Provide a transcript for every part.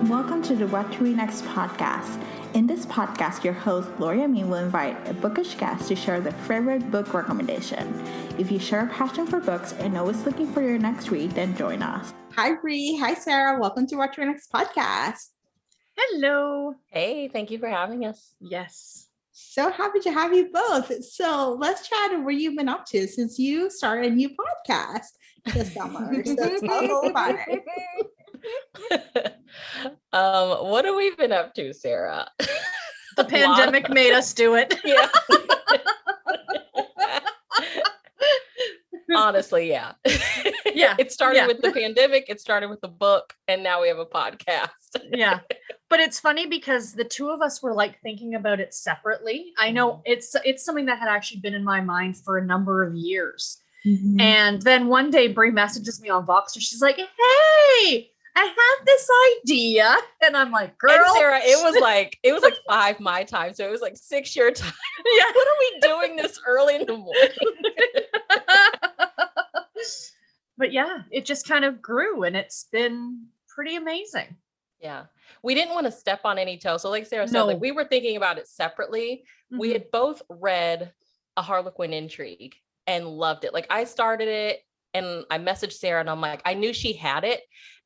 and welcome to the What to Read Next podcast. In this podcast, your host, Gloria Me, will invite a bookish guest to share their favorite book recommendation. If you share a passion for books and always looking for your next read, then join us. Hi, Bree. Hi, Sarah. Welcome to What to Read Next podcast. Hello. Hey, thank you for having us. Yes. So happy to have you both. So let's chat on what you've been up to since you started a new podcast this summer. So tell us all about it. What have we been up to, Sarah? The pandemic made us do it. Yeah. Honestly, yeah. Yeah. It started with the pandemic, it started with the book, and now we have a podcast. Yeah. But it's funny because the two of us were like thinking about it separately. I know it's something that had actually been in my mind for a number of years. Mm-hmm. And then one day Brie messages me on Voxer. She's like, hey, I have this idea. And I'm like, girl. And Sarah, it was like 5 my time. So it was like 6 your time. Yeah. What are we doing this early in the morning? But yeah, it just kind of grew and it's been pretty amazing. Yeah. We didn't want to step on any toes. So like Sarah said, like we were thinking about it separately. Mm-hmm. We had both read A Harlequin Intrigue and loved it. Like I started it and I messaged Sarah and I'm like, I knew she had it.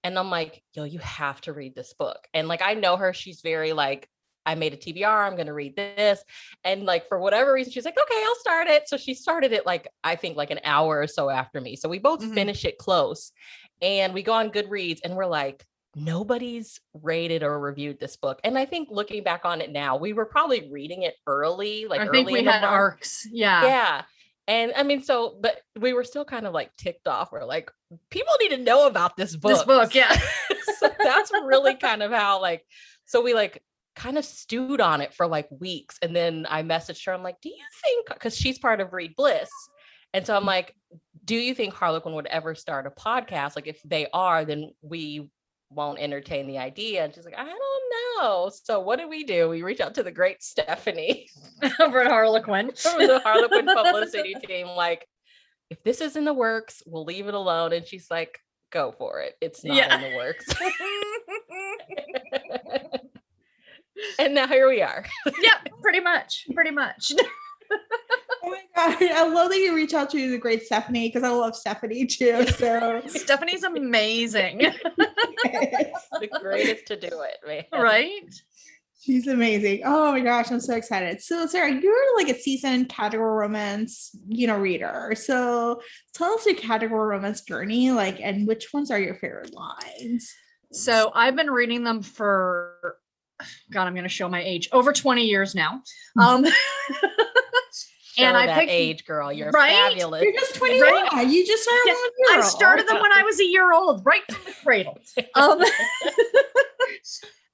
And I'm like, yo, you have to read this book. And like, I know her, she's very like, I made a TBR, I'm going to read this. And like, for whatever reason, she's like, okay, I'll start it. So she started it like, I think like an hour or so after me. So we both finish it close and we go on Goodreads and we're like, nobody's rated or reviewed this book. And I think looking back on it now, we were probably reading it early, like I think we had arcs. Yeah. Yeah. And I mean, but we were still kind of like ticked off. We're like, people need to know about this book. This book, yeah. So that's really kind of how so we kind of stewed on it for like weeks. And then I messaged her, I'm like, do you think, because she's part of Read Bliss. And so I'm like, do you think Harlequin would ever start a podcast? Like if they are, then we won't entertain the idea. And she's like, I don't know. So what did we do? We reached out to the great Stephanie over at Harlequin. From the Harlequin publicity team. Like, if this is in the works, we'll leave it alone. And she's like, go for it. It's not in the works. And now here we are. Yeah, pretty much. Oh my God. I love that you reach out to the great Stephanie because I love Stephanie too. So Stephanie's amazing. Yes. The greatest to do it, man. Right? She's amazing. Oh my gosh, I'm so excited. So Sarah, you're like a seasoned category romance, reader. So tell us your category romance journey, and which ones are your favorite lines? So I've been reading them for, God, I'm going to show my age, over 20 years now. And I picked age, girl. You're fabulous. You're just 21. Right? You just started 1 year old. I started them when I was a year old, right from the cradle.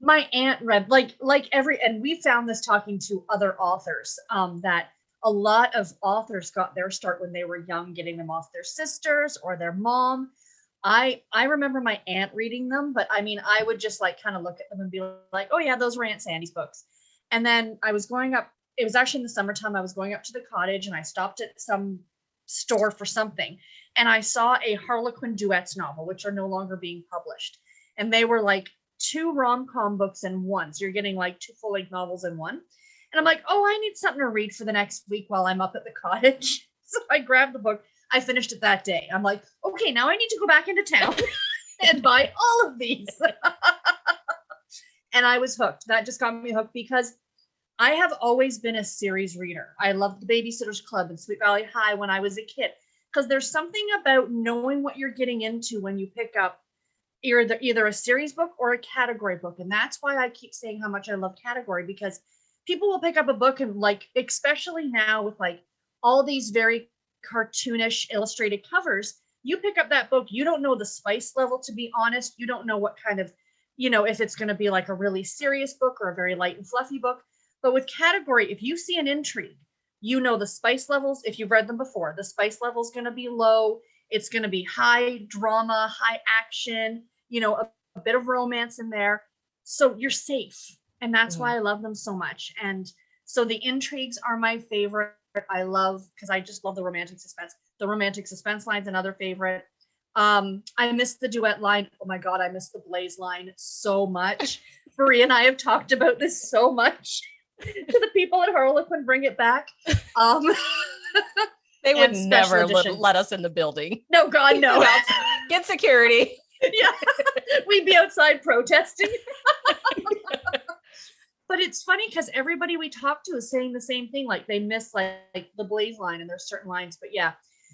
My aunt read and we found this talking to other authors, that a lot of authors got their start when they were young, getting them off their sisters or their mom. I remember my aunt reading them, but I mean, I would just kind of look at them and be like, oh yeah, those were Aunt Sandy's books. And then I was going up, it was actually in the summertime, I was going up to the cottage and I stopped at some store for something. And I saw a Harlequin duets novel, which are no longer being published. And they were 2 rom-com books in one. So you're getting 2 full-length novels in one. And I'm like, oh, I need something to read for the next week while I'm up at the cottage. So I grabbed the book. I finished it that day. I'm like, okay, now I need to go back into town and buy all of these. And I was hooked. That just got me hooked because I have always been a series reader. I loved the Babysitter's Club and Sweet Valley High when I was a kid, because there's something about knowing what you're getting into when you pick up either a series book or a category book. And that's why I keep saying how much I love category, because people will pick up a book and especially now with all these very cartoonish illustrated covers, you pick up that book, you don't know the spice level, to be honest. You don't know what kind of, if it's going to be a really serious book or a very light and fluffy book. But with category, if you see an intrigue, the spice levels, if you've read them before, the spice level is going to be low. It's going to be high drama, high action, a bit of romance in there. So you're safe. And that's why I love them so much. And so the intrigues are my favorite. I love, because I just love the romantic suspense. The romantic suspense line's another favorite. I missed the duet line. Oh my God, I missed the Blaze line so much. Brie and I have talked about this so much to the people at Harlequin. Bring it back. They would and never special let us in the building. No, God, no. Get security. Yeah, we'd be outside protesting. But it's funny because everybody we talk to is saying the same thing. Like they miss like the Blaze line, and there's certain lines. But yeah,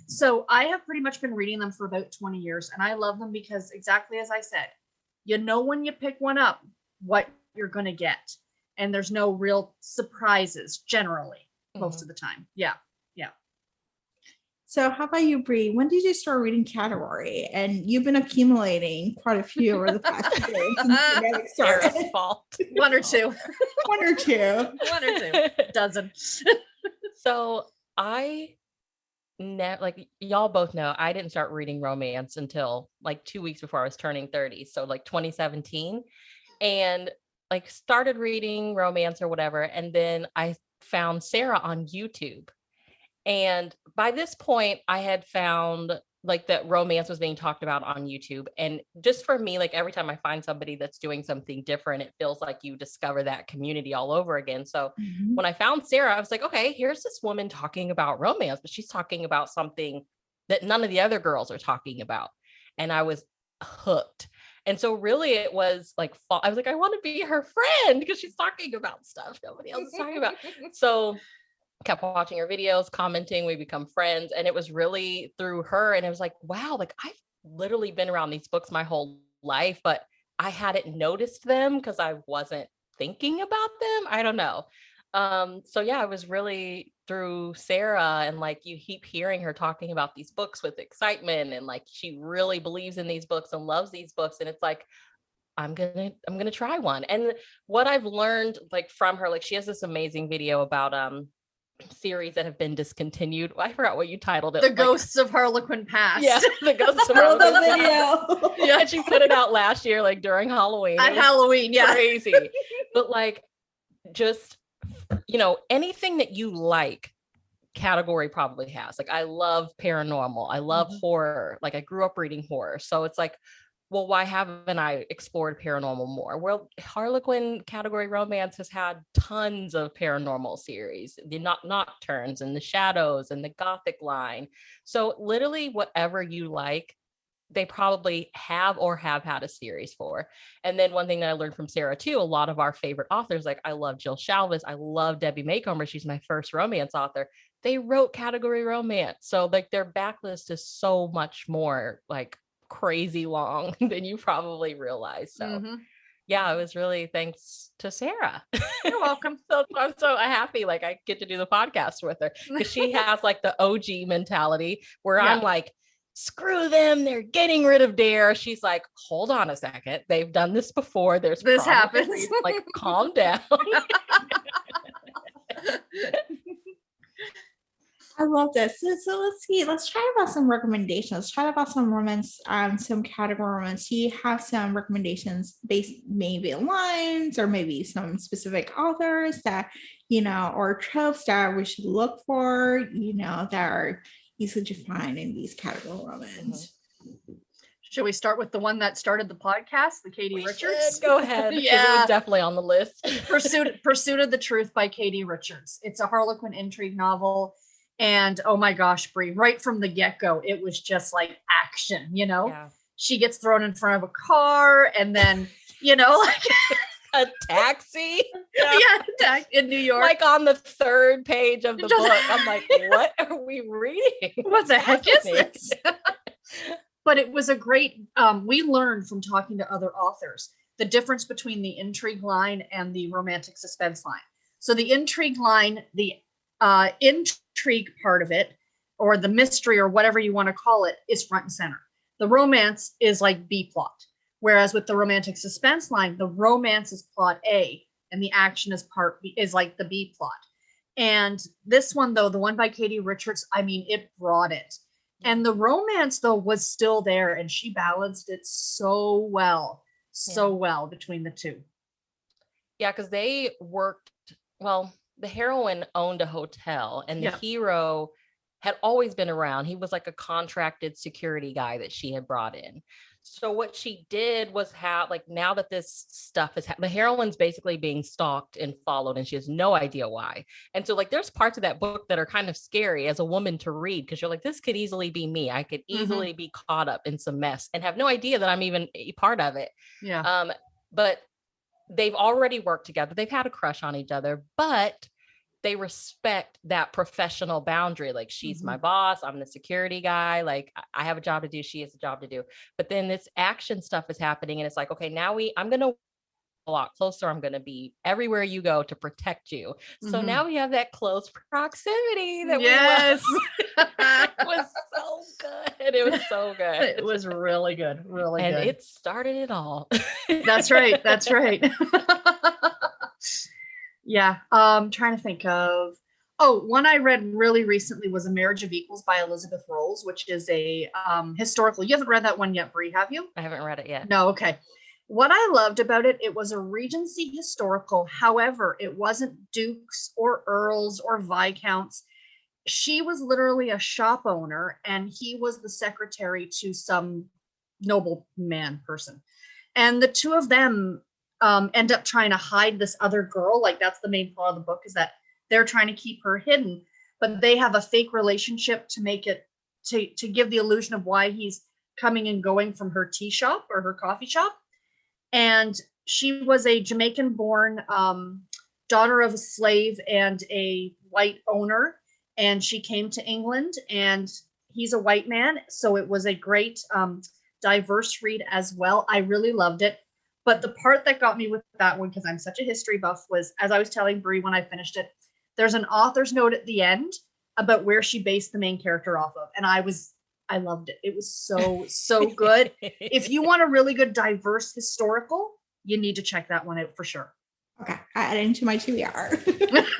so I have pretty much been reading them for about 20 years, and I love them because exactly as I said, you know when you pick one up what you're going to get, and there's no real surprises generally most of the time. Yeah. So how about you, Brie? When did you start reading category? And you've been accumulating quite a few over the past few years since the pandemic started. Sarah's fault. One or two. One or two. Dozen. So I like y'all both know, I didn't start reading romance until like 2 weeks before I was turning 30. So like 2017, and like started reading romance or whatever. And then I found Sarah on YouTube. And by this point, I had found like that romance was being talked about on YouTube. And just for me, like every time I find somebody that's doing something different, it feels like you discover that community all over again. So when I found Sarah, I was like, okay, here's this woman talking about romance, but she's talking about something that none of the other girls are talking about. And I was hooked. And so really it was like, I was like, I want to be her friend because she's talking about stuff nobody else is talking about. So kept watching her videos, commenting, we become friends. And it was really through her. And it was like, wow, like I've literally been around these books my whole life, but I hadn't noticed them because I wasn't thinking about them. I don't know. So yeah, it was really through Sarah, and like you keep hearing her talking about these books with excitement, and like she really believes in these books and loves these books. And it's like, I'm gonna try one. And what I've learned like from her, like she has this amazing video about series that have been discontinued. I forgot what you titled it. The Ghosts of Harlequin Past. Yeah, the Ghosts of Harlequin Harlequin. video. Yeah, and she put it out last year, like during Halloween. At Halloween, yeah. Crazy. But like, just, you know, anything that you like, category probably has. Like, I love paranormal. I love horror. Like, I grew up reading horror. So it's like, well, why haven't I explored paranormal more? Well, Harlequin category romance has had tons of paranormal series, the Nocturnes and the Shadows and the Gothic line. So literally whatever you like, they probably have or have had a series for. And then one thing that I learned from Sarah too, a lot of our favorite authors, like I love Jill Shalvis, I love Debbie Macomber, she's my first romance author. They wrote category romance. So like their backlist is so much more like crazy long than you probably realize. So yeah, it was really thanks to Sarah. You're welcome. So I'm so happy like I get to do the podcast with her, because she has like the OG mentality where I'm like, screw them, they're getting rid of Dare. She's like, hold on a second, they've done this before, this happens. Like, calm down. I love this. So let's see. Let's try about some recommendations. Let's try about some romance, some category romance. Do you have some recommendations based maybe on lines or maybe some specific authors that, you know, or tropes that we should look for, you know, that are easy to find in these category romance? Should we start with the one that started the podcast, the Katie Richards? Go ahead. Yeah, it was definitely on the list. Pursuit of the Truth by Katie Richards. It's a Harlequin intrigue novel. And oh my gosh, Brie, right from the get-go, it was just like action, you know? Yeah. She gets thrown in front of a car and then, you know, like a taxi. Yeah, in New York. Like on the third page of the book. I'm like, what are we reading? What the heck is this? But it was a great, we learned from talking to other authors, the difference between the intrigue line and the romantic suspense line. So the intrigue line, the intrigue part of it, or the mystery or whatever you want to call it, is front and center. The romance is like B plot. Whereas with the romantic suspense line, the romance is plot A and the action is part B, is like the B plot. And this one though, the one by Katie Richards, I mean, it brought it. And the romance though was still there, and she balanced it so well between the two. Yeah, because they worked, well, the heroine owned a hotel and the hero had always been around. He was like a contracted security guy that she had brought in. So what she did was have, like, now that this stuff is, the heroine's basically being stalked and followed, and she has no idea why. And so, like, there's parts of that book that are kind of scary as a woman to read, because you're like, this could easily be me. I could easily be caught up in some mess and have no idea that I'm even a part of it. Yeah. But they've already worked together. They've had a crush on each other, but they respect that professional boundary. Like, she's my boss, I'm the security guy, like I have a job to do, she has a job to do. But then this action stuff is happening, and it's like, okay, now I'm going to a lot closer, I'm going to be everywhere you go to protect you. So now we have that close proximity that we love. It was so good. It was so good. It was really good. Really and good. And it started it all. That's right. That's right. Yeah. Trying to think of, one I read really recently was A Marriage of Equals by Elizabeth Rolls, which is a historical. You haven't read that one yet, Brie, have you? I haven't read it yet. No. Okay. What I loved about it, it was a Regency historical. However, it wasn't dukes or earls or viscounts. She was literally a shop owner, and he was the secretary to some nobleman person. And the two of them end up trying to hide this other girl. Like, that's the main plot of the book, is that they're trying to keep her hidden, but they have a fake relationship to make it, to give the illusion of why he's coming and going from her tea shop or her coffee shop. And she was a Jamaican born daughter of a slave and a white owner. And she came to England, and he's a white man. So it was a great diverse read as well. I really loved it. But the part that got me with that one, because I'm such a history buff, was, as I was telling Brie when I finished it, there's an author's note at the end about where she based the main character off of. And I loved it. It was so good. If you want a really good diverse historical, you need to check that one out for sure. Okay, I add it into my TBR.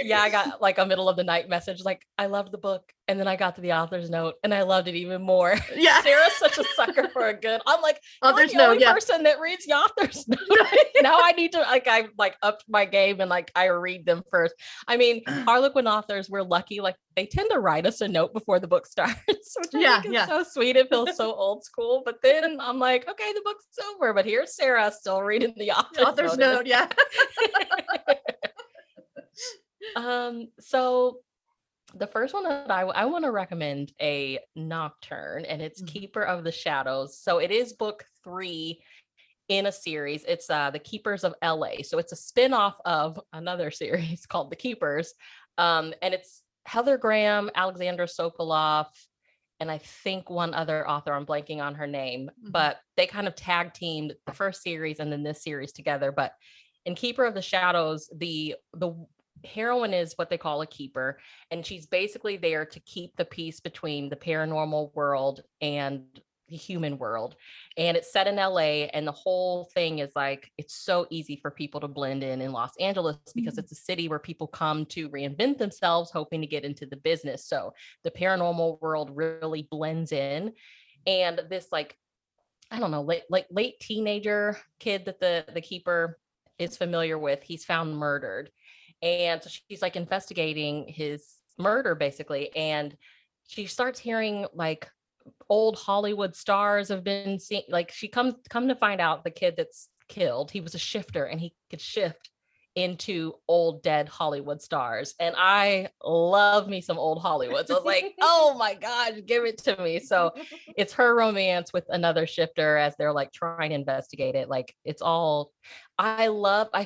Yeah, I got like a middle of the night message, like, I loved the book. And then I got to the author's note, and I loved it even more. Yeah. Sarah's such a sucker for a good. I'm like, author's you're the only note, person that reads the author's note. Now I need to, like, I like upped my game, and like I read them first. I mean, Harlequin authors, we're lucky, like they tend to write us a note before the book starts, which I think is so sweet. It feels so old school. But then I'm like, okay, the book's over, but here's Sarah still reading the author's note. Yeah. So the first one that I want to recommend a nocturne, and it's Keeper of the Shadows. So it is book 3 in a series. It's The Keepers of LA. So it's a spin-off of another series called The Keepers. And it's Heather Graham, Alexandra Sokolov, and I think one other author, I'm blanking on her name, but they kind of tag teamed the first series and then this series together. But in Keeper of the Shadows, the heroine is what they call a keeper, and she's basically there to keep the peace between the paranormal world and the human world. And it's set in LA, and the whole thing is like, it's so easy for people to blend in Los Angeles, because it's a city where people come to reinvent themselves, hoping to get into the business. So the paranormal world really blends in. And this, like, I don't know, late teenager kid that the keeper is familiar with, he's found murdered. And so she's like investigating his murder, basically. And she starts hearing like old Hollywood stars have been seen. Like, she come to find out the kid that's killed, he was a shifter, and he could shift into old dead Hollywood stars. And I love me some old Hollywood. So I was like, oh my gosh, give it to me. So it's her romance with another shifter as they're like trying to investigate it. Like, it's all, I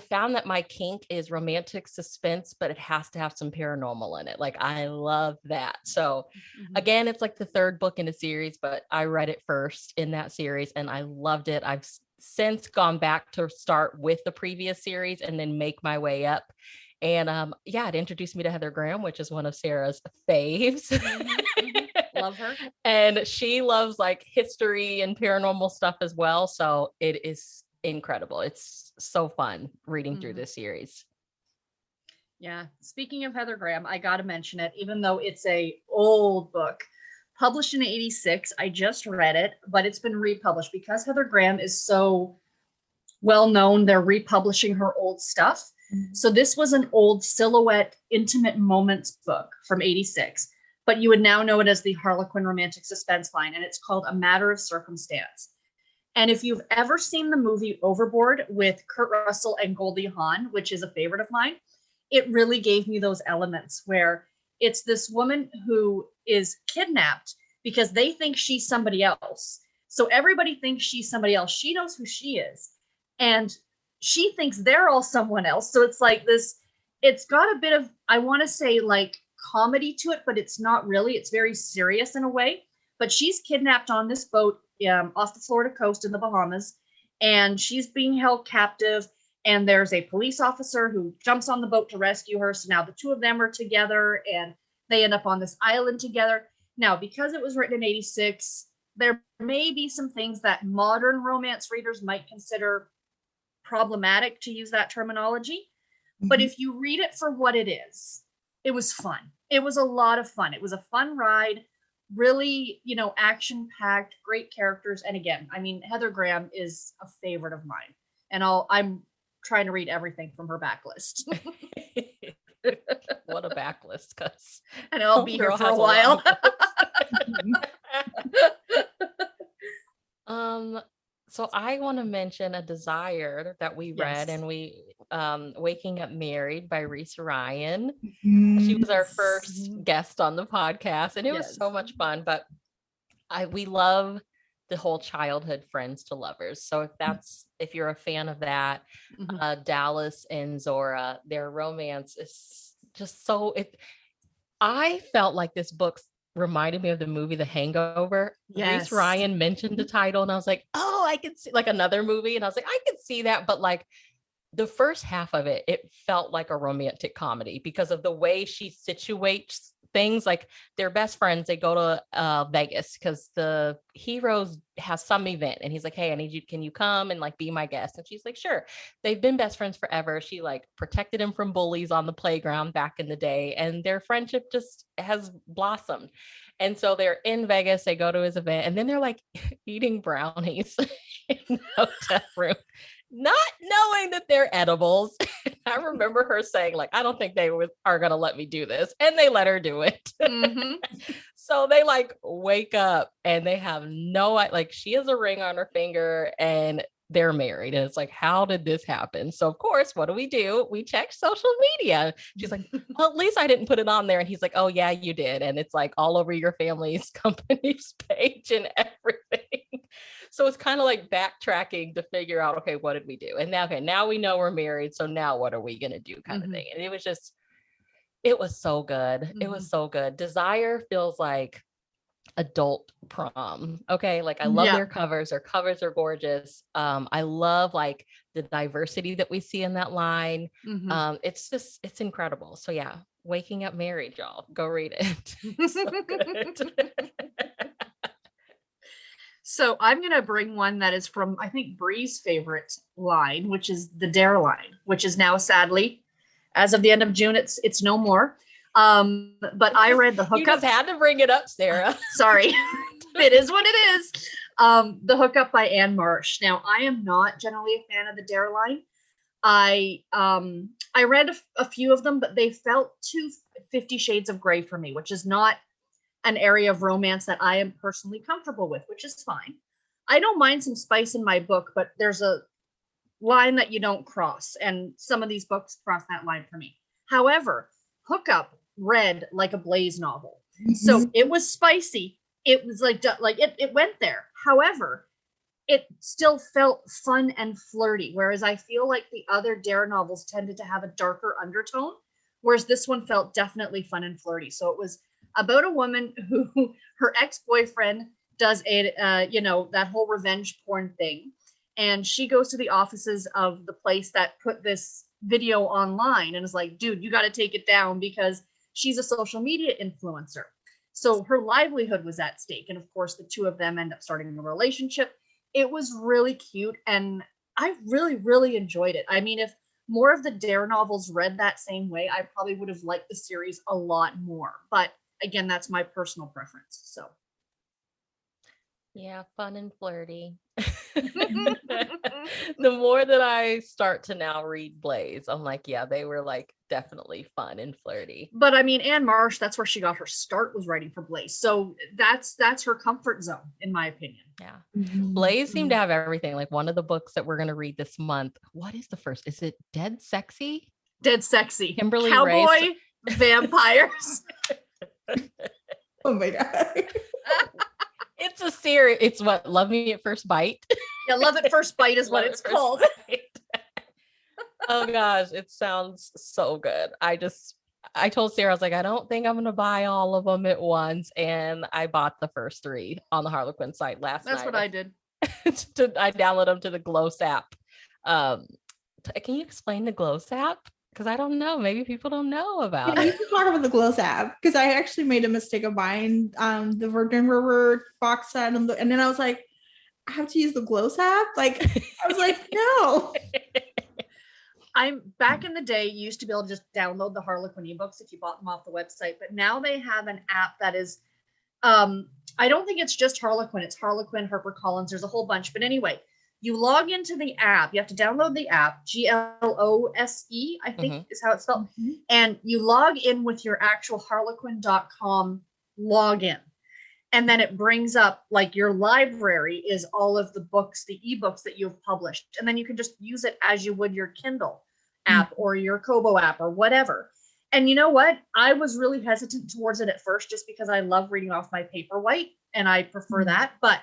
found that my kink is romantic suspense, but it has to have some paranormal in it. Like, I love that. So again, it's like the third book in a series, but I read it first in that series and I loved it. I've since gone back to start with the previous series and then make my way up. And it introduced me to Heather Graham, which is one of Sarah's faves. Love her. And she loves like history and paranormal stuff as well. So it is incredible. It's so fun reading through this series. Yeah. Speaking of Heather Graham, I got to mention it, even though it's a old book. Published in 1986. I just read it, but it's been republished because Heather Graham is so well known. They're republishing her old stuff. So this was an old silhouette intimate moments book from 86, but you would now know it as the Harlequin romantic suspense line, and it's called A Matter of Circumstance. And if you've ever seen the movie Overboard with Kurt Russell and Goldie Hawn, which is a favorite of mine, it really gave me those elements where it's this woman who is kidnapped because they think she's somebody else. So everybody thinks she's somebody else. She knows who she is. And she thinks they're all someone else. So it's like this, it's got a bit of, I want to say like comedy to it, but it's not really. It's very serious in a way. But she's kidnapped on this boat off the Florida coast in the Bahamas, and she's being held captive. And there's a police officer who jumps on the boat to rescue her. So now the two of them are together, and they end up on this island together. Now, because it was written in 86, there may be some things that modern romance readers might consider problematic, to use that terminology. Mm-hmm. But if you read it for what it is, it was fun. It was a lot of fun. It was a fun ride. Really, action-packed, great characters. And again, I mean, Heather Graham is a favorite of mine. And I'm trying to read everything from her backlist. What a backlist, because and I'll be here for a while. So I want to mention a Desire that we read, and we Waking Up Married by Reese Ryan. Mm-hmm. She was our first guest on the podcast, and it was so much fun. But we love the whole childhood friends to lovers. So if you're a fan of that, Dallas and Zora, their romance is just so. I felt like this book reminded me of the movie The Hangover. Yes. Reese Ryan mentioned the title, and I was like, oh, I could see like another movie, and I was like, I could see that, but like the first half of it, it felt like a romantic comedy because of the way she situates things. Like they're best friends. They go to Vegas because the heroes has some event, and he's like, hey, I need you. Can you come and like be my guest? And she's like, sure. They've been best friends forever. She like protected him from bullies on the playground back in the day, and their friendship just has blossomed. And so they're in Vegas. They go to his event, and then they're like eating brownies in the hotel room, not knowing that they're edibles. I remember her saying like, I don't think they are going to let me do this. And they let her do it. Mm-hmm. So they like wake up and they have like she has a ring on her finger and they're married. And it's like, how did this happen? So of course, what do? We check social media. She's like, well, at least I didn't put it on there. And he's like, oh yeah, you did. And it's like all over your family's company's page and everything. So it's kind of like backtracking to figure out, okay, what did we do? And now we know we're married. So now what are we going to do kind of thing? And it was so good. Mm-hmm. It was so good. Desire feels like adult prom. Okay. Like I love their covers. Their covers are gorgeous. I love like the diversity that we see in that line. Mm-hmm. It's incredible. So yeah, Waking Up Married, y'all, go read it. It's so good. So I'm going to bring one that is from, I think, Bree's favorite line, which is the Dare line, which is now sadly, as of the end of June, it's no more. But I read the hookup. You just had to bring it up, Sarah. Sorry. It is what it is. The Hookup by Anne Marsh. Now, I am not generally a fan of the Dare line. I read a few of them, but they felt too 50 Shades of Grey for me, which is not an area of romance that I am personally comfortable with, which is fine. I don't mind some spice in my book, but there's a line that you don't cross. And some of these books cross that line for me. However, Hookup read like a Blaze novel. Mm-hmm. So it was spicy. It was like it went there. However, it still felt fun and flirty. Whereas I feel like the other Dare novels tended to have a darker undertone, whereas this one felt definitely fun and flirty. So it was about a woman who her ex-boyfriend does that whole revenge porn thing. And she goes to the offices of the place that put this video online and is like, dude, you got to take it down because she's a social media influencer. So her livelihood was at stake. And of course, the two of them end up starting a relationship. It was really cute. And I really, really enjoyed it. I mean, if more of the Dare novels read that same way, I probably would have liked the series a lot more. But again, that's my personal preference. So yeah, fun and flirty. The more that I start to now read Blaze, I'm like, yeah, they were like definitely fun and flirty. But I mean, Anne Marsh, that's where she got her start, was writing for Blaze. So that's her comfort zone, in my opinion. Yeah. Mhm. Blaze seemed to have everything. Like one of the books that we're going to read this month. What is the first? Is it Dead Sexy? Dead Sexy. Kimberly Cowboy Race. vampires. Oh my God. It's a series. It's what? Love Me at First Bite. Yeah, Love at First Bite is what Love it's at First called. Bite. Oh gosh, it sounds so good. I told Sarah, I was like, I don't think I'm going to buy all of them at once. And I bought the first 3 on the Harlequin site last night. That's what I did. I downloaded them to the Gloss app. Can you explain the Gloss app? Because I don't know. Maybe people don't know about Yeah, it. you can talk about the Gloss app because I actually made a mistake of buying the Virgin River box set and then I was like, I have to use the Gloss app. Like I was like, no. I'm back in the day, you used to be able to just download the Harlequin ebooks if you bought them off the website, but now they have an app that is, I don't think it's just Harlequin. It's Harlequin, HarperCollins. There's a whole bunch. But anyway, you log into the app. You have to download the app, GLOSE, I think is how it's spelled. Mm-hmm. And you log in with your actual harlequin.com login. And then it brings up like your library is all of the books, the ebooks that you've published. And then you can just use it as you would your Kindle app or your Kobo app or whatever. And you know what? I was really hesitant towards it at first just because I love reading off my Paperwhite and I prefer that. But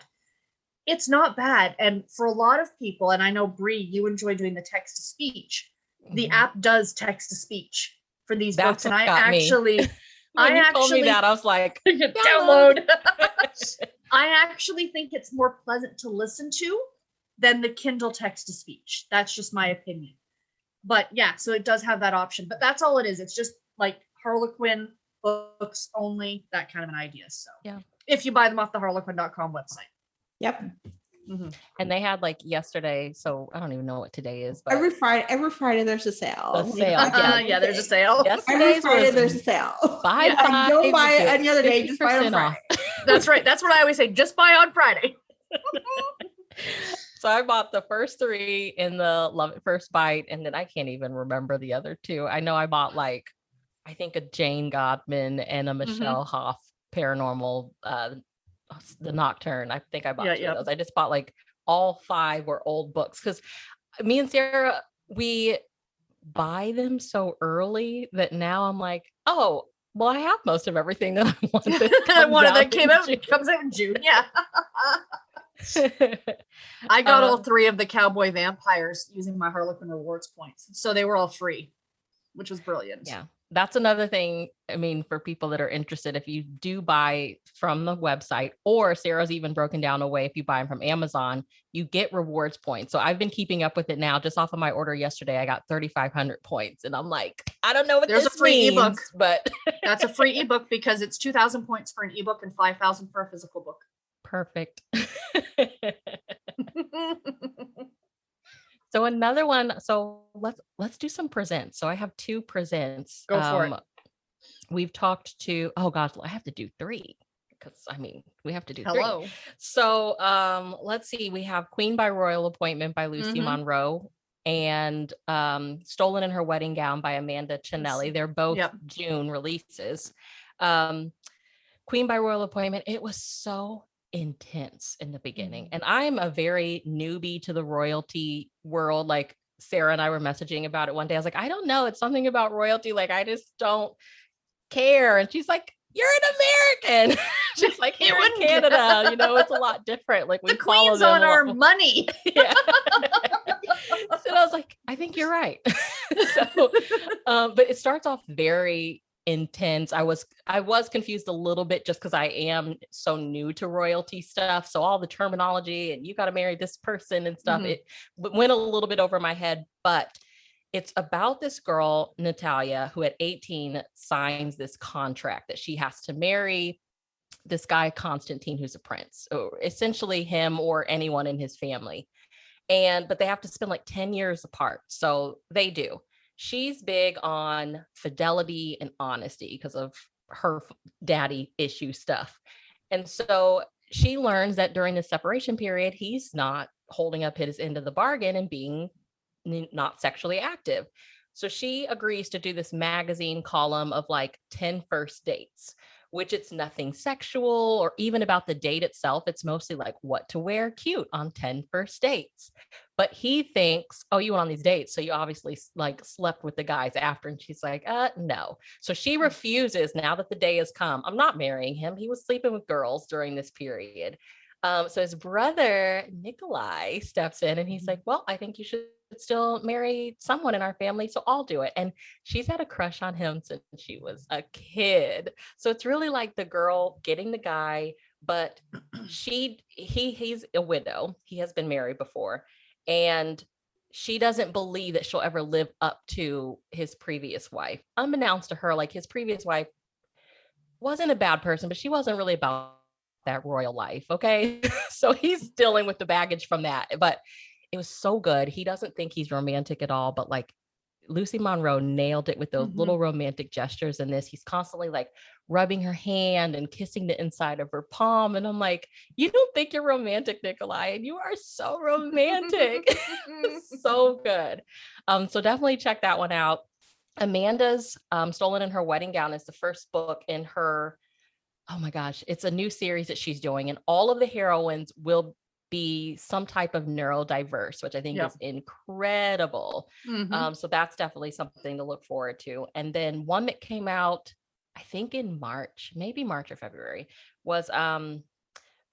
it's not bad. And for a lot of people, and I know Bree, you enjoy doing the text to speech. The app does text to speech for these books. And I actually... When you told me that, I was like, download. I actually think it's more pleasant to listen to than the Kindle text to speech. That's just my opinion. But yeah, so it does have that option. But that's all it is. It's just like Harlequin books only, that kind of an idea. So yeah, if you buy them off the harlequin.com website. Yep. Mm-hmm. And they had like yesterday, so I don't even know what today is, but Every Friday there's a sale. The sale, yeah, there's a sale. Every Friday there's a sale. Buy don't buy it any other day, just buy it on Friday. That's right. That's what I always say. Just buy on Friday. So I bought the first 3 in the Love at First Bite, and then I can't even remember the other 2. I know I bought like, I think a Jane Godman and a Michelle Hoff paranormal, the Nocturne. I think I bought 2 of those. I just bought like all 5 were old books because me and Sarah, we buy them so early that now I'm like, oh, well, I have most of everything that I wanted. Comes out in June. Yeah. I got all 3 of the cowboy vampires using my Harlequin rewards points. So they were all free, which was brilliant. Yeah. That's another thing. I mean, for people that are interested, if you do buy from the website, or Sarah's even broken down a way, if you buy them from Amazon, you get rewards points. So I've been keeping up with it now. Just off of my order yesterday, I got 3,500 points. And I'm like, I don't know what there's this a free means, ebook, but that's a free ebook because it's 2,000 points for an ebook and 5,000 for a physical book. Perfect. So another one. So let's do some presents. So I have 2 presents. Go for it. We've talked to, oh gosh, I have to do 3 because I mean, we have to do 3. Hello. So let's see. We have Queen by Royal Appointment by Lucy Monroe and Stolen in Her Wedding Gown by Amanda Cinelli. They're both June releases. Queen by Royal Appointment. It was so intense in the beginning. And I'm a very newbie to the royalty world. Like Sarah and I were messaging about it one day. I was like, I don't know. It's something about royalty. Like, I just don't care. And she's like, you're an American. She's like, here in Canada, it's a lot different. Like, we the follow Queen's them on our money. Yeah. So I was like, I think you're right. So, but it starts off very intense. I was confused a little bit just because I am so new to royalty stuff. So all the terminology and you got to marry this person and stuff, it went a little bit over my head, but it's about this girl, Natalia, who at 18 signs this contract that she has to marry this guy, Constantine, who's a prince, or essentially him or anyone in his family. But they have to spend like 10 years apart. So they do. She's big on fidelity and honesty because of her daddy issue stuff. And so she learns that during the separation period, he's not holding up his end of the bargain and being not sexually active. So she agrees to do this magazine column of like 10 first dates, which it's nothing sexual or even about the date itself. It's mostly like what to wear cute on 10 first dates. But he thinks, oh, you went on these dates, so you obviously like slept with the guys after. And she's like, no. So she refuses now that the day has come. I'm not marrying him. He was sleeping with girls during this period. So his brother, Nikolai, steps in and he's like, well, I think you should still marry someone in our family, so I'll do it. And she's had a crush on him since she was a kid. So it's really like the girl getting the guy, but he's a widow. He has been married before. And she doesn't believe that she'll ever live up to his previous wife. Unbeknownst to her, like his previous wife wasn't a bad person, but she wasn't really about that royal life. Okay. So he's dealing with the baggage from that. But it was so good. He doesn't think he's romantic at all, but like Lucy Monroe nailed it with those little romantic gestures in this. He's constantly like rubbing her hand and kissing the inside of her palm. And I'm like, you don't think you're romantic, Nikolai, and you are so romantic. So good. So definitely check that one out. Amanda's Stolen in Her Wedding Gown is the first book in her, oh my gosh, it's a new series that she's doing. And all of the heroines will be some type of neurodiverse, which I think is incredible. So that's definitely something to look forward to. And then one that came out, I think in March, maybe March or February, was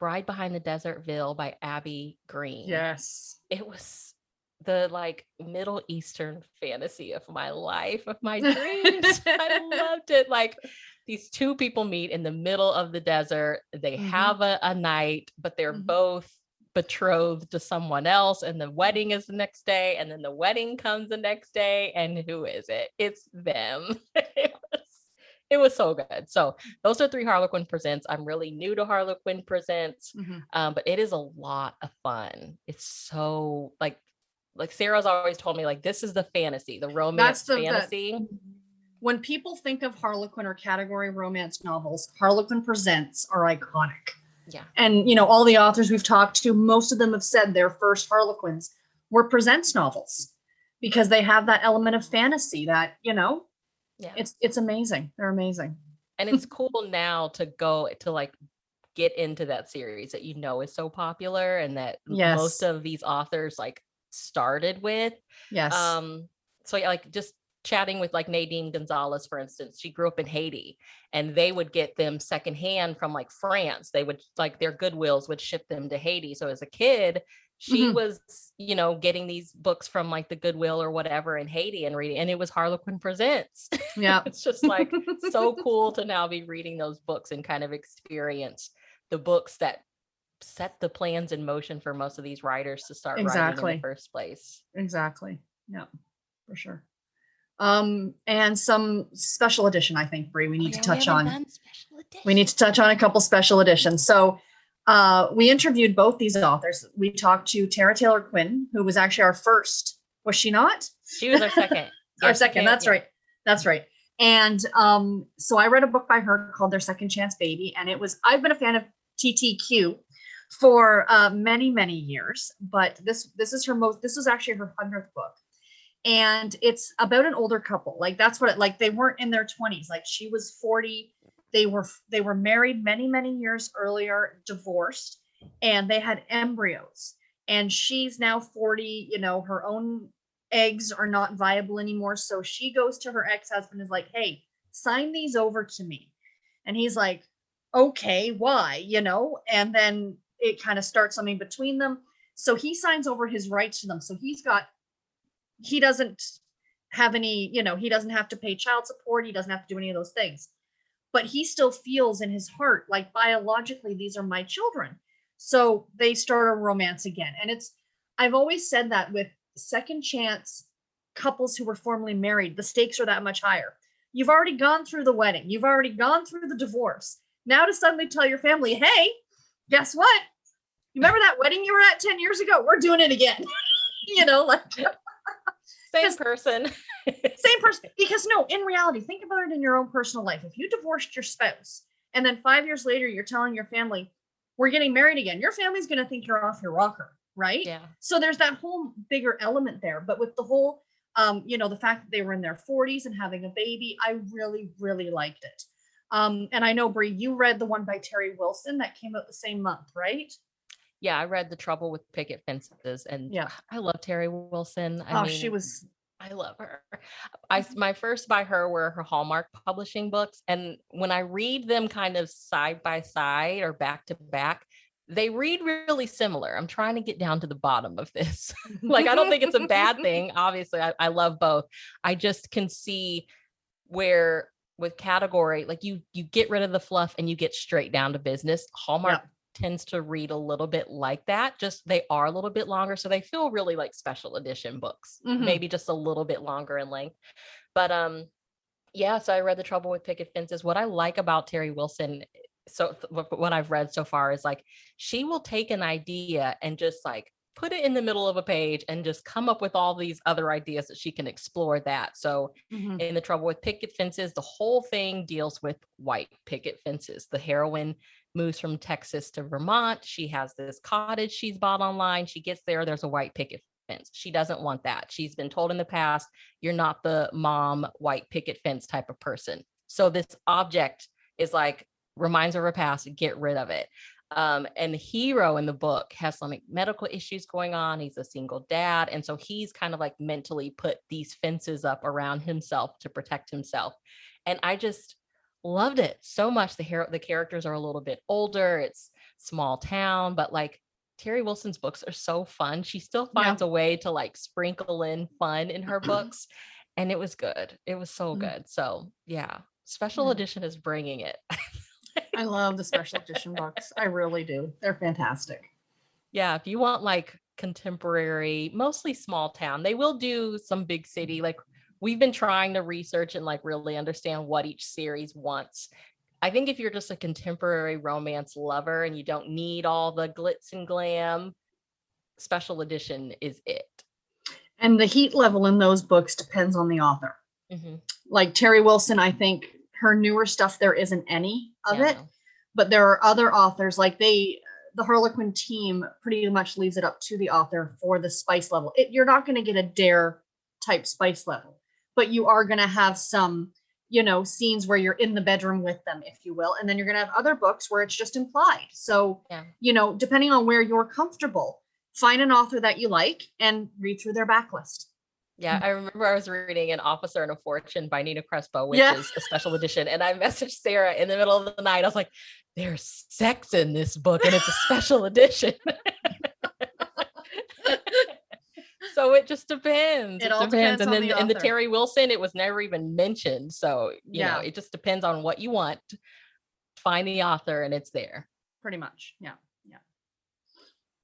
Bride Behind the Desert Veil by Abby Green. Yes. It was the like Middle Eastern fantasy of my life, of my dreams. I loved it. Like these two people meet in the middle of the desert. They have a night, but they're both betrothed to someone else, and the wedding is the next day, and then the wedding comes the next day, and who is it? It's them. It was so good. So those are 3 Harlequin Presents. I'm really new to Harlequin Presents, but it is a lot of fun. It's so like Sarah's always told me, like, this is the fantasy, the romance fantasy. When people think of Harlequin or category romance novels, Harlequin Presents are iconic. Yeah. And, you know, all the authors we've talked to, most of them have said their first Harlequins were Presents novels because they have that element of fantasy that, you know, it's amazing. They're amazing. And it's cool now to go to like get into that series that, you know, is so popular and that most of these authors like started with. Yes. So like just chatting with like Nadine Gonzalez, for instance, she grew up in Haiti and they would get them secondhand from like France. They would like their Goodwills would ship them to Haiti. So as a kid, she was, you know, getting these books from like the Goodwill or whatever in Haiti and reading, and it was Harlequin Presents. Yeah. It's just like so cool to now be reading those books and kind of experience the books that set the plans in motion for most of these writers to start writing in the first place. Exactly. Yeah, for sure. And some special edition, I think, Brie, we need to touch on. We need to touch on a couple special editions. So we interviewed both these authors. We talked to Tara Taylor Quinn, who was actually our first. Was she not? She was our second. Our second. That's right. That's right. And so I read a book by her called Their Second Chance Baby. And I've been a fan of TTQ for many, many years, but this was actually her 100th book. And it's about an older couple. Like that's what they weren't in their 20s. Like she was 40. They were married many, many years earlier, divorced, and they had embryos. And she's now 40, you know, her own eggs are not viable anymore. So she goes to her ex-husband and is like, hey, sign these over to me. And he's like, okay, why? You know, and then it kind of starts something between them. So he signs over his rights to them. So he doesn't have any, you know, he doesn't have to pay child support. He doesn't have to do any of those things, but he still feels in his heart, like biologically, these are my children. So they start a romance again. And I've always said that with second chance couples who were formerly married, the stakes are that much higher. You've already gone through the wedding. You've already gone through the divorce. Now to suddenly tell your family, hey, guess what? You remember that wedding you were at 10 years ago? We're doing it again. You know, like same person. Same person. Because no, in reality, think about it in your own personal life. If you divorced your spouse and then 5 years later, you're telling your family, we're getting married again. Your family's going to think you're off your rocker, right? Yeah. So there's that whole bigger element there. But with the whole, the fact that they were in their 40s and having a baby, I really, really liked it. And I know, Brie, you read the one by Terry Wilson that came out the same month, right? Yeah, I read The Trouble with Picket Fences, and yeah, I love Terry Wilson. I love her. My first by her were her Hallmark Publishing books, and when I read them kind of side by side or back to back, they read really similar. I'm trying to get down to the bottom of this. Like, I don't think it's a bad thing. Obviously, I love both. I just can see where with category, like you get rid of the fluff and you get straight down to business. Hallmark tends to read a little bit like that. Just they are a little bit longer, so they feel really like special edition books, maybe just a little bit longer in length. But so I read The Trouble with Picket Fences. What I like about Terry Wilson, so what I've read so far, is like she will take an idea and just like put it in the middle of a page and just come up with all these other ideas that she can explore that. So in The Trouble with Picket Fences, the whole thing deals with white picket fences. The heroine moves from Texas to Vermont. She has this cottage she's bought online. She gets there, there's a white picket fence. She doesn't want that. She's been told in the past, you're not the mom white picket fence type of person. So this object is like, reminds her of her past, get rid of it. And the hero in the book has some medical issues going on. He's a single dad. And so he's kind of like mentally put these fences up around himself to protect himself. And I just loved it so much. The characters are a little bit older. It's small town, but like Terry Wilson's books are so fun. She still finds a way to like sprinkle in fun in her books. And it was good. It was so good. So yeah, special edition is bringing it. I love the special edition books. I really do. They're fantastic. Yeah, if you want like contemporary, mostly small town, they will do some big city. Like we've been trying to research and like really understand what each series wants. I think if you're just a contemporary romance lover and you don't need all the glitz and glam, special edition is it. And the heat level in those books depends on the author. Like Terry Wilson, I think her newer stuff, there isn't any of it, but there are other authors like the Harlequin team pretty much leaves it up to the author for the spice level. You're not going to get a Dare type spice level, but you are going to have some, scenes where you're in the bedroom with them, if you will. And then you're going to have other books where it's just implied. So, depending on where you're comfortable, find an author that you like and read through their backlist. Yeah, I remember I was reading An Officer and a Fortune by Nina Crespo, which is a special edition. And I messaged Sarah in the middle of the night. I was like, there's sex in this book and it's a special edition. So it just depends. It depends. And then in the Terry Wilson, it was never even mentioned. So, you know, it just depends on what you want. Find the author and it's there. Pretty much. Yeah.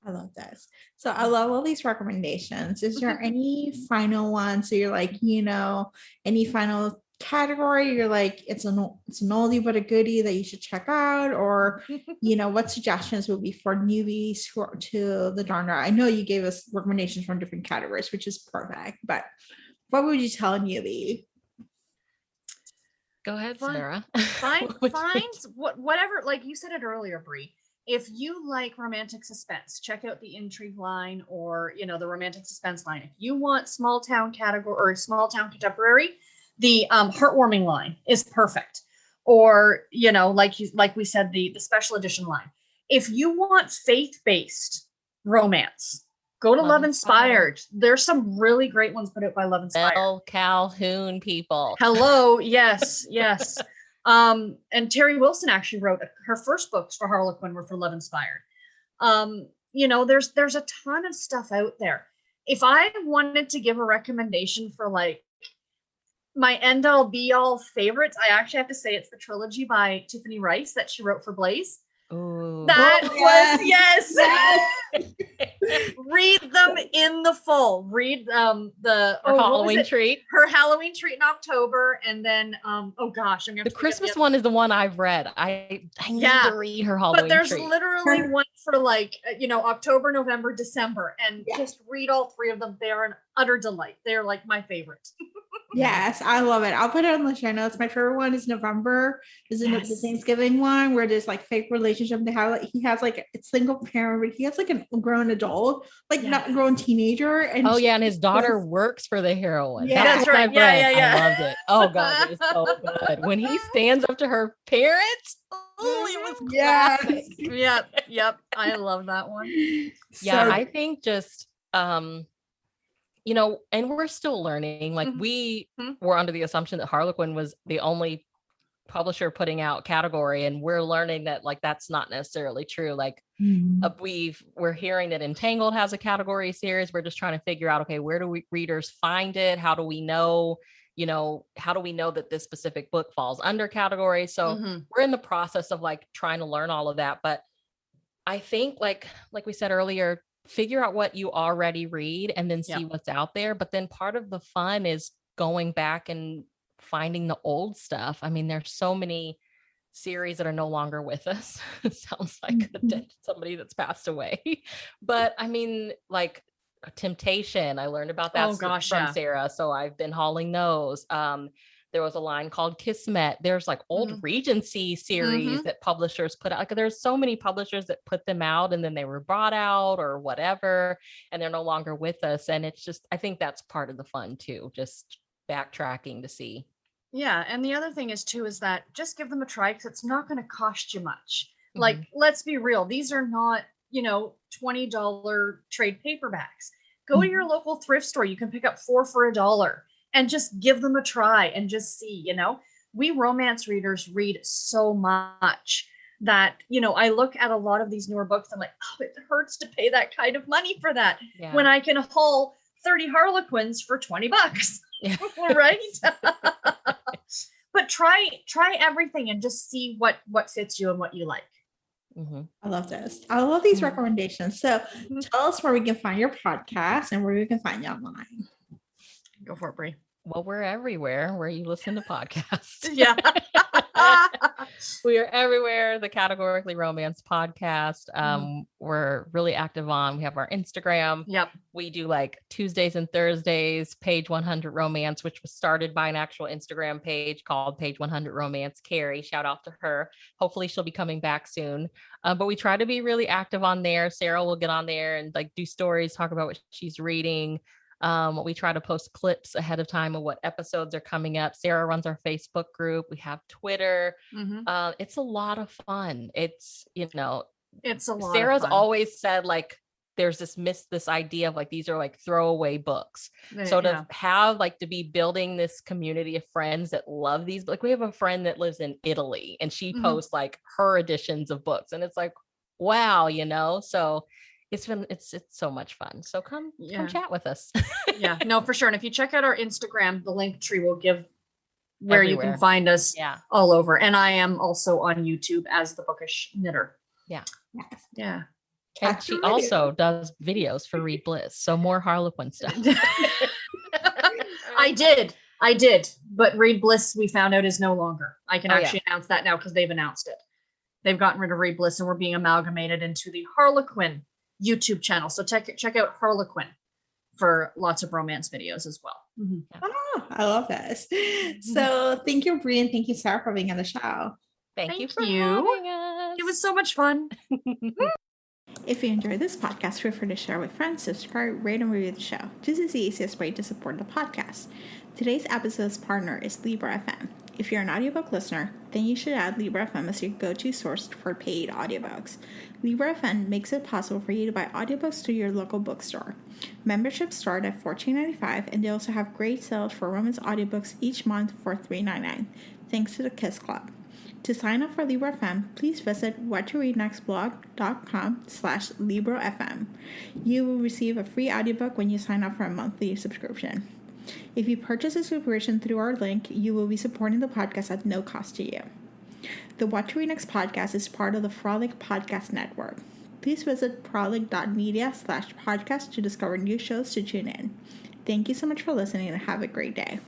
I love this. So I love all these recommendations. Is there any final ones? So you're like, any final category you're like, it's an oldie but a goodie that you should check out, or what suggestions would be for newbies who are to the genre? I know you gave us recommendations from different categories, which is perfect, but what would you tell a newbie? Go ahead, Sarah. Find whatever, like you said it earlier, Brie. If you like romantic suspense, check out the intrigue line or, the romantic suspense line. If you want small town category or small town contemporary, the heartwarming line is perfect. Or, like we said, the special edition line. If you want faith-based romance, go to Love Inspired. There's some really great ones put out by Love Inspired. Belle Calhoun people. Hello. Yes. And Terry Wilson actually wrote her first books for Harlequin were for Love Inspired. There's a ton of stuff out there. If I wanted to give a recommendation for like my end all be all favorites, I actually have to say it's the trilogy by Tiffany Rice that she wrote for Blaze. Ooh. That was yes. Read them in the full. Read the Halloween treat. Her Halloween treat in October, and then the Christmas one is the one I've read. I need to read her Halloween. But there's treat. literally one for like October, November, December, and just read all three of them. They are an utter delight. They're like my favorites. Yes, I love it. I'll put it on the show notes. My favorite one is November. Is the Thanksgiving one where there's like fake relationship. They have like he has like a single parent, but he has like a grown adult, like not a grown teenager. And and his daughter works for the heroine. Yeah, that's right. Yeah. I loved it. Oh God, it was so good. When he stands up to her parents, it was classic. Yep. I love that one. Yeah, I think just you know, and we're still learning. Like we were under the assumption that Harlequin was the only publisher putting out category, and we're learning that like that's not necessarily true. Like we're hearing that Entangled has a category series. We're just trying to figure out, okay, where do readers find it? How do we know, how do we know that this specific book falls under category? So we're in the process of like trying to learn all of that. But I think like we said earlier, figure out what you already read and then see what's out there. But then part of the fun is going back and finding the old stuff. I mean, there's so many series that are no longer with us. It sounds like somebody that's passed away. But I mean, like Temptation, I learned about that from Sarah. So I've been hauling those. There was a line called Kismet. There's like old Regency series that publishers put out. Like there's so many publishers that put them out and then they were brought out or whatever, and they're no longer with us. And it's just, I think that's part of the fun too, just backtracking to see. Yeah. And the other thing is too, is that just give them a try because it's not going to cost you much. Like, let's be real. These are not, $20 trade paperbacks. Go to your local thrift store. You can pick up 4 for $1. And just give them a try and just see, we romance readers read so much that, I look at a lot of these newer books. I'm like, oh, it hurts to pay that kind of money for that when I can haul 30 Harlequins for $20, right? But try everything and just see what fits you and what you like. I love this. I love these recommendations. So tell us where we can find your podcast and where we can find you online. Go for it, Brie. Well, we're everywhere where you listen to podcasts. Yeah. We are everywhere. The Categorically Romance podcast. We're really active on. We have our Instagram. Yep. We do like Tuesdays and Thursdays, Page 100 Romance, which was started by an actual Instagram page called Page 100 Romance. Carrie, shout out to her. Hopefully she'll be coming back soon. But we try to be really active on there. Sarah will get on there and like do stories, talk about what she's reading. We try to post clips ahead of time of what episodes are coming up. Sarah runs our Facebook group. We have Twitter. It's a lot of fun. It's a lot. Sarah's always said like there's this idea of like these are like throwaway books. So to have like to be building this community of friends that love these, like we have a friend that lives in Italy and she posts like her editions of books and it's like, wow, so it's so much fun. So come chat with us. Yeah, no, for sure. And if you check out our Instagram, the link tree will give where you can find us all over. And I am also on YouTube as the Bookish Knitter. Yeah. Yeah. And she also does videos for Read Bliss. So more Harlequin stuff. I did. But Read Bliss, we found out, is no longer. I can actually announce that now because they've announced it. They've gotten rid of Read Bliss and we're being amalgamated into the Harlequin YouTube channel. So check out Harlequin for lots of romance videos as well. Oh, I love this. So thank you, Brie, and thank you, Sarah, for being on the show. Thank you for having us. It was so much fun. If you enjoyed this podcast, feel free to share with friends, subscribe, rate, and review the show. This is the easiest way to support the podcast. Today's episode's partner is Libra FM. If you're an audiobook listener, then you should add Libra FM as your go-to source for paid audiobooks. Libra FM makes it possible for you to buy audiobooks through your local bookstore. Memberships start at $14.95, and they also have great sales for romance audiobooks each month for $3.99, thanks to the Kiss Club. To sign up for Libra FM, please visit whattoreadnextblog.com/LibraFM. You will receive a free audiobook when you sign up for a monthly subscription. If you purchase a subscription through our link, you will be supporting the podcast at no cost to you. The What to Read Next podcast is part of the Frolic Podcast Network. Please visit frolic.media/podcast to discover new shows to tune in. Thank you so much for listening and have a great day.